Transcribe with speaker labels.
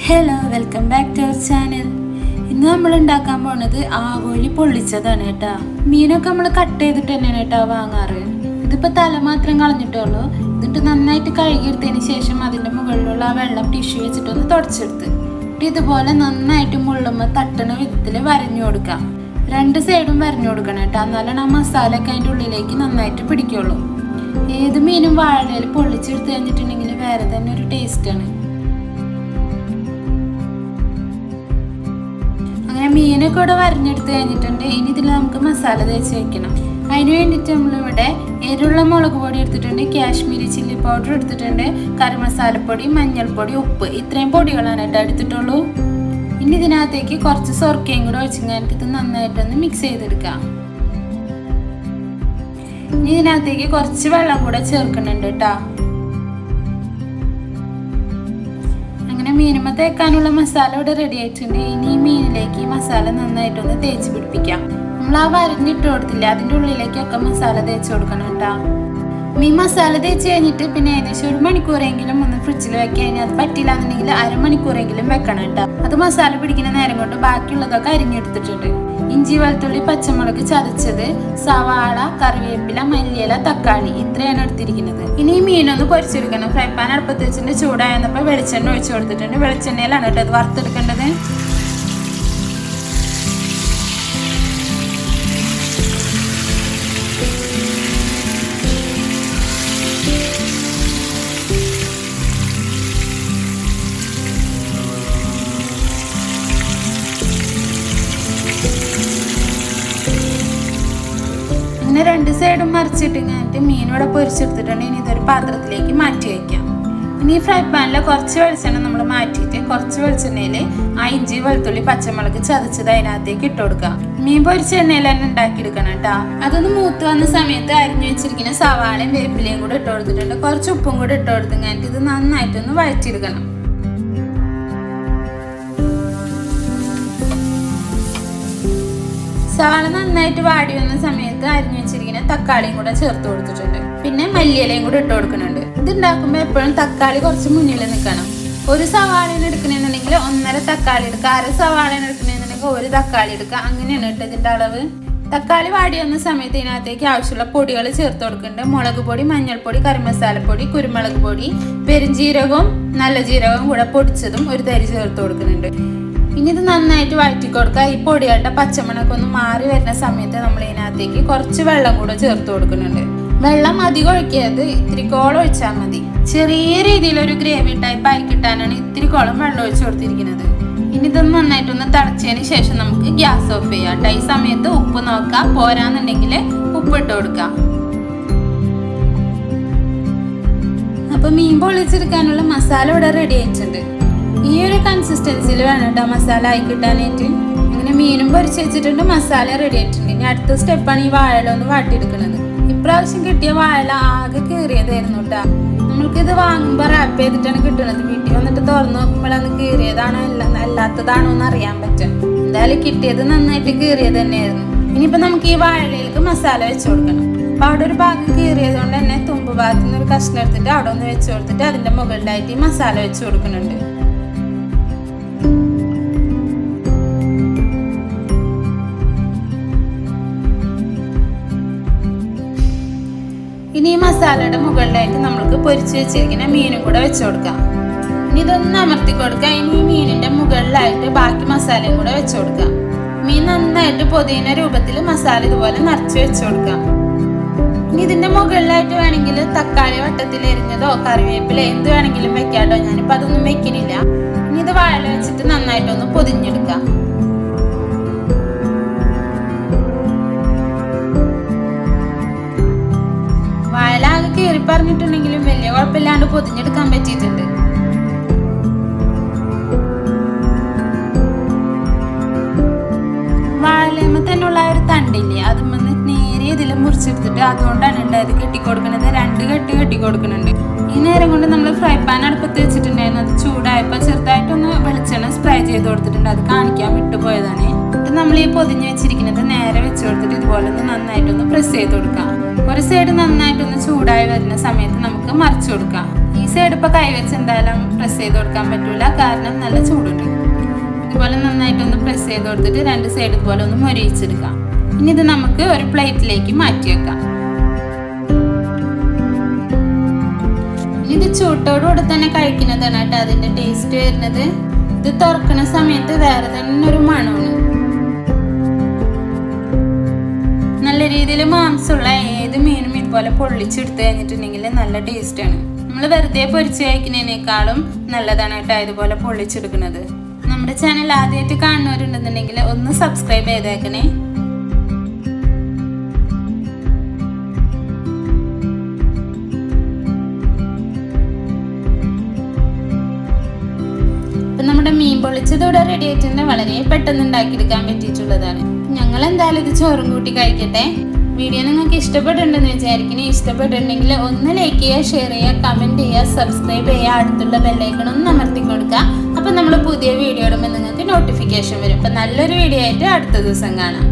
Speaker 1: Hello, welcome back to our channel. ഇന്ന് നമ്മൾ ഉണ്ടാക്കാൻ പോണത് ആവോലി പൊള്ളിച്ചതാണ് കേട്ടോ. മീനൊക്കെ നമ്മൾ കട്ട് ചെയ്തിട്ട് തന്നെയാണ് കേട്ടോ വാങ്ങാറ്. ഇതിപ്പോൾ തല മാത്രം കളഞ്ഞിട്ടുള്ളൂ. എന്നിട്ട് നന്നായിട്ട് കഴുകിയെടുത്തതിന് ശേഷം അതിൻ്റെ മുകളിലുള്ള ആ വെള്ളം ടിഷ്യൂ വെച്ചിട്ടൊന്ന് തുടച്ചെടുത്ത് ഇതുപോലെ നന്നായിട്ട് മുള്ളുമ്പോൾ തട്ടണ വിധത്തിൽ വരഞ്ഞു കൊടുക്കാം. രണ്ട് സൈഡും വരഞ്ഞു കൊടുക്കണം കേട്ടോ, എന്നാലാണ് ആ മസാലയൊക്കെ അതിൻ്റെ ഉള്ളിലേക്ക് നന്നായിട്ട് പിടിക്കുള്ളൂ. ഏത് മീനും വാഴയിൽ പൊള്ളിച്ചെടുത്ത് കഴിഞ്ഞിട്ടുണ്ടെങ്കിൽ വേറെ തന്നെ ഒരു ടേസ്റ്റാണ്. അങ്ങനെ മീനൊക്കെ ഇവിടെ വരഞ്ഞെടുത്ത് കഴിഞ്ഞിട്ടുണ്ട്. ഇനി ഇതിൽ നമുക്ക് മസാല തേച്ച് വെക്കണം. അതിന് വേണ്ടിയിട്ട് നമ്മളിവിടെ എരിവുള്ള മുളക് പൊടി എടുത്തിട്ടുണ്ട്, കാശ്മീരി ചില്ലി പൗഡർ എടുത്തിട്ടുണ്ട്, കറി മസാലപ്പൊടി, മഞ്ഞൾപ്പൊടി, ഉപ്പ്, ഇത്രയും പൊടികളാണ് കേട്ടോ എടുത്തിട്ടുള്ളൂ. ഇനി ഇതിനകത്തേക്ക് കുറച്ച് സൊർക്കയും കൂടെ ഒഴിച്ചിട്ട് ഇത് നന്നായിട്ടൊന്ന് മിക്സ് ചെയ്തെടുക്കാം. ഇനി ഇതിനകത്തേക്ക് കുറച്ച് വെള്ളം കൂടെ ചേർക്കുന്നുണ്ട് കേട്ടോ. മീനുമ്മ തേക്കാനുള്ള മസാല ഇവിടെ റെഡി ആയിട്ടുണ്ട്. ഇനി മീനിലേക്ക് ഈ മസാല നന്നായിട്ടൊന്ന് തേച്ച് പിടിപ്പിക്കാം. നമ്മൾ ആ വരഞ്ഞിട്ട് കൊടുത്തില്ല, അതിൻ്റെ ഉള്ളിലേക്കൊക്കെ മസാല തേച്ച് കൊടുക്കണം കേട്ടോ. മീൻ മസാല തേച്ച് കഴിഞ്ഞിട്ട് പിന്നെ ഏകദേശം 1 മണിക്കൂറെങ്കിലും ഒന്ന് ഫ്രിഡ്ജിൽ വെക്കുക. കഴിഞ്ഞാൽ അത് പറ്റില്ല എന്നുണ്ടെങ്കിൽ 1/2 മണിക്കൂറെങ്കിലും വെക്കണം കേട്ടോ. അത് മസാല പിടിക്കുന്ന നേരം കൊണ്ട് ബാക്കിയുള്ളതൊക്കെ അരിഞ്ഞെടുത്തിട്ടുണ്ട്. ഇഞ്ചി, വെളുത്തുള്ളി, പച്ചമുളക് ചതച്ചത്, സവാള, കറിവേപ്പില, മല്ലിയില, തക്കാളി, ഇത്രയാണ് എടുത്തിരിക്കുന്നത്. ഇനി ഈ മീനൊന്ന് പൊരിച്ചെടുക്കണം. ഫ്രൈ പാൻ അടുപ്പത്ത് വെച്ചിട്ട് ചൂടായപ്പോൾ വെളിച്ചെണ്ണ ഒഴിച്ചു കൊടുത്തിട്ടുണ്ട്. വെളിച്ചെണ്ണയിലാണ് കേട്ടോ അത് വറുത്തെടുക്കേണ്ടത്. രണ്ട് സൈഡും മറിച്ചിട്ട് കഴിഞ്ഞിട്ട് മീനോടെ പൊരിച്ചെടുത്തിട്ടുണ്ട്. ഇനി ഇതൊരു പാത്രത്തിലേക്ക് മാറ്റി വയ്ക്കാം. ഇനി ഫ്രൈ പാനിൽ കുറച്ച് വെളിച്ചെണ്ണ നമ്മൾ മാറ്റിയിട്ട് കുറച്ച് വെളിച്ചെണ്ണയിൽ ആ ഇഞ്ചി, വെളുത്തുള്ളി, പച്ചമുളക് ചതച്ചത് അതിനകത്തേക്ക് ഇട്ട് കൊടുക്കാം. മീൻ പൊരിച്ച എണ്ണയിൽ തന്നെ ഉണ്ടാക്കിയെടുക്കണം കേട്ടോ. അതൊന്ന് മൂത്ത് വന്ന സമയത്ത് അരിഞ്ഞു വെച്ചിരിക്കുന്ന സവാളയും വേപ്പിലയും കൂടെ ഇട്ട് കൊടുത്തിട്ടുണ്ട്. കുറച്ച് ഉപ്പും കൂടെ ഇട്ട് കൊടുത്ത് കഴിഞ്ഞിട്ട് ഇത് നന്നായിട്ടൊന്ന് വഴറ്റിയെടുക്കണം. സവാള നന്നായിട്ട് വാടി വന്ന സമയത്ത് അരിഞ്ഞു വെച്ചിരിക്കുന്ന തക്കാളിയും കൂടെ ചേർത്ത് കൊടുത്തിട്ടുണ്ട്. പിന്നെ മല്ലിയിലയും കൂടെ ഇട്ട് കൊടുക്കുന്നുണ്ട്. ഇത് ഉണ്ടാക്കുമ്പോൾ എപ്പോഴും തക്കാളി കുറച്ച് മുന്നിൽ നിൽക്കണം. ഒരു സവാളയാണ് എടുക്കണമെന്നുണ്ടെങ്കിൽ 1.5 തക്കാളി എടുക്കുക. 1/2 സവാളയാണ് എടുക്കണമെന്നുണ്ടെങ്കിൽ 1 തക്കാളി എടുക്കുക. അങ്ങനെയാണ് കേട്ടോ ഇതിൻ്റെ അളവ്. തക്കാളി വാടി വന്ന സമയത്ത് ഇതിനകത്തേക്ക് ആവശ്യമുള്ള പൊടികൾ ചേർത്ത് കൊടുക്കുന്നുണ്ട്. മുളക് പൊടി, മഞ്ഞൾപ്പൊടി, കറി മസാലപ്പൊടി, കുരുമുളക് പൊടി, പെരുംജീരകവും നല്ല ജീരകവും കൂടെ പൊടിച്ചതും ഒരു തരി ചേർത്ത് കൊടുക്കുന്നുണ്ട്. ഇനി ഇത് നന്നായിട്ട് വഴറ്റി കൊടുക്കുക. ഈ പൊടികളുടെ പച്ചമണൊക്കെ ഒന്ന് മാറി വരുന്ന സമയത്ത് നമ്മൾ ഇതിനകത്തേക്ക് കുറച്ച് വെള്ളം കൂടെ ചേർത്ത് കൊടുക്കുന്നുണ്ട്. വെള്ളം അധികം ഒഴിക്കരുത്, ഇത്തിരിക്കോളം ഒഴിച്ചാൽ മതി. ചെറിയ രീതിയിലൊരു ഗ്രേവി ടൈപ്പ് ആയി കിട്ടാനാണ് ഇത്തിരിക്കോളം വെള്ളം ഒഴിച്ചു കൊടുത്തിരിക്കുന്നത്. ഇനി ഇതൊന്ന് നന്നായിട്ടൊന്ന് തിളച്ചതിന് ശേഷം നമുക്ക് ഗ്യാസ് ഓഫ് ചെയ്യാം. ഈ സമയത്ത് ഉപ്പ് നോക്കാം, പോരാന്നുണ്ടെങ്കിൽ ഉപ്പിട്ട് കൊടുക്കാം. അപ്പൊ മീൻ പൊള്ളിച്ചെടുക്കാനുള്ള മസാല ഇവിടെ റെഡി ആയിട്ടുണ്ട്. ഈ ഒരു കൺസിസ്റ്റൻസിയിൽ വേണം കേട്ടോ മസാല ആയി കിട്ടാനായിട്ട്. അങ്ങനെ മീനും പൊരിച്ച് വെച്ചിട്ടുണ്ട്, മസാല റെഡി ആയിട്ടുണ്ട്. ഇനി അടുത്ത സ്റ്റെപ്പാണ് ഈ വാഴ ഒന്ന് വാട്ടിയെടുക്കുന്നത്. ഇപ്രാവശ്യം കിട്ടിയ വാഴ ആകെ കീറിയതായിരുന്നു കേട്ടോ. നമ്മൾക്കിത് വാങ്ങുമ്പോൾ റാപ്പ് ചെയ്തിട്ടാണ് കിട്ടുന്നത്. വീട്ടിൽ വന്നിട്ട് തുറന്നു നോക്കുമ്പോഴാണ് കീറിയതാണോ അല്ലാത്തതാണോ എന്ന് അറിയാൻ പറ്റും. എന്തായാലും കിട്ടിയത് നന്നായിട്ട് കീറിയത് തന്നെയായിരുന്നു. ഇനിയിപ്പോൾ നമുക്ക് ഈ വാഴയിലേക്ക് മസാല വെച്ച് കൊടുക്കണം. അപ്പോൾ അവിടെ ഒരു ഭാഗം കീറിയത് കൊണ്ട് തന്നെ തുമ്പ് ഭാഗത്തു നിന്ന് ഒരു കഷ്ണം എടുത്തിട്ട് അവിടെ ഒന്ന് വെച്ച് കൊടുത്തിട്ട് അതിൻ്റെ മുകളിലായിട്ട് ഈ മസാല വെച്ച് കൊടുക്കുന്നുണ്ട്. ഇനി ഈ മസാലയുടെ മുകളിലായിട്ട് നമ്മൾക്ക് പൊരിച്ച് വെച്ചിരിക്കുന്ന മീനും കൂടെ വെച്ച് കൊടുക്കാം. ഇനി ഇതൊന്ന് അമർത്തി കൊടുക്കാം. ഇനി ഈ മീനിന്റെ മുകളിലായിട്ട് ബാക്കി മസാലയും കൂടെ വെച്ച് കൊടുക്കാം. മീൻ നന്നായിട്ട് പൊതിയുന്ന രൂപത്തിൽ മസാല ഇതുപോലെ നിറച്ച് വെച്ച് കൊടുക്കാം. ഇനി ഇതിന്റെ മുകളിലായിട്ട് വേണമെങ്കിൽ തക്കാളി വട്ടത്തിൽ എരിഞ്ഞതോ കറിവേപ്പില എന്ത് വേണമെങ്കിലും വെക്കാട്ടോ. ഞാനിപ്പോൾ അതൊന്നും വെക്കുന്നില്ല. ഇനി ഇത് വാഴ വെച്ചിട്ട് നന്നായിട്ടൊന്ന് പൊതിഞ്ഞെടുക്കാം. വാഴലാകെ കീറി പറഞ്ഞിട്ടുണ്ടെങ്കിലും വലിയ കുഴപ്പമില്ലാണ്ട് പൊതിഞ്ഞെടുക്കാൻ പറ്റിയിട്ടുണ്ട്. വാഴലേമ തന്നെയുള്ള ഒരു തണ്ടില്ലേ, അത് നേരെ ഇതിൽ മുറിച്ചെടുത്തിട്ട് അതുകൊണ്ടാണ് ഉണ്ടായത് കെട്ടിക്കൊടുക്കുന്നത്. 2 കെട്ട് കെട്ടിക്കൊടുക്കുന്നുണ്ട്. ഈ നേരം കൊണ്ട് നമ്മൾ ഫ്രൈ പാൻ അടുപ്പത്ത് വെച്ചിട്ടുണ്ടായിരുന്നു. അത് ചൂടായപ്പോൾ ചെറുതായിട്ടൊന്ന് വെളിച്ചെണ്ണ സ്പ്രേ ചെയ്ത് കൊടുത്തിട്ടുണ്ട്. അത് കാണിക്കാൻ വിട്ടുപോയതാണ്. എന്നിട്ട് നമ്മൾ ഈ പൊതിഞ്ഞ് വെച്ചിരിക്കുന്നത് നേരെ വെച്ച് കൊടുത്തിട്ട് ഇതുപോലെ ഒന്ന് നന്നായിട്ടൊന്ന് പ്രസ് ചെയ്ത് കൊടുക്കാം. ഒരു സൈഡ് നന്നായിട്ടൊന്ന് ചൂടായി വരുന്ന സമയത്ത് നമുക്ക് മറിച്ചു കൊടുക്കാം. ഈ ഈ സൈഡ് ഇപ്പോൾ കൈവച്ച് എന്തായാലും പ്രസ് ചെയ്ത് കൊടുക്കാൻ പറ്റില്ല, കാരണം നല്ല ചൂടുണ്ട്. ഇതുപോലെ നന്നായിട്ടൊന്ന് പ്രസ് ചെയ്ത് കൊടുത്തിട്ട് രണ്ട് സൈഡ് ഇതുപോലെ ഒന്ന് മൊരിയിച്ചെടുക്കാം. ഇനി ഇത് നമുക്ക് ഒരു പ്ലേറ്റിലേക്ക് മാറ്റി വെക്കാം. ഇത് ചൂട്ടോടുകൂടെ തന്നെ കഴിക്കുന്നതാണ് കേട്ടോ അതിൻ്റെ ടേസ്റ്റ് വരുന്നത്. ഇത് തുറക്കുന്ന സമയത്ത് വേറെ തന്നെ ഒരു മണമാണ്. നല്ല രീതിയിൽ മാംസമുള്ള ഏത് മീനും ഇതുപോലെ പൊള്ളിച്ചെടുത്ത് കഴിഞ്ഞിട്ടുണ്ടെങ്കിൽ നല്ല ടേസ്റ്റാണ്. നമ്മൾ വെറുതെ പൊരിച്ച് കഴിക്കുന്നതിനേക്കാളും നല്ലതാണ് കേട്ടോ ഇതുപോലെ പൊള്ളിച്ചെടുക്കുന്നത്. നമ്മുടെ ചാനൽ ആദ്യമായിട്ട് കാണുന്നവരുണ്ടെന്നുണ്ടെങ്കിൽ ഒന്ന് സബ്സ്ക്രൈബ് ചെയ്തേക്കണേ. നമ്മുടെ മീൻ പൊള്ളിച്ചത് ഇവിടെ റെഡി ആയിട്ടുണ്ട്. വളരെ പെട്ടെന്ന് ഉണ്ടാക്കിയെടുക്കാൻ പറ്റിയിട്ടുള്ളതാണ്. ഞങ്ങൾ എന്തായാലും ഇത് ചോറും കൂട്ടി കഴിക്കട്ടെ. വീഡിയോ നിങ്ങൾക്ക് ഇഷ്ടപ്പെട്ടിട്ടുണ്ടെന്ന് വിചാരിക്കണേ. ഇഷ്ടപ്പെട്ടിട്ടുണ്ടെങ്കിൽ ഒന്ന് ലൈക്ക് ചെയ്യുക, ഷെയർ ചെയ്യുക, കമൻറ്റ് ചെയ്യുക, സബ്സ്ക്രൈബ് ചെയ്യുക, അടുത്തുള്ള ബെല്ലൈക്കൺ ഒന്ന് അമർത്തി കൊടുക്കുക. അപ്പം നമ്മൾ പുതിയ വീഡിയോ ഇടുമ്പോൾ നിങ്ങൾക്ക് നോട്ടിഫിക്കേഷൻ വരും. അപ്പം നല്ലൊരു വീഡിയോ ആയിട്ട് അടുത്ത ദിവസം കാണാം.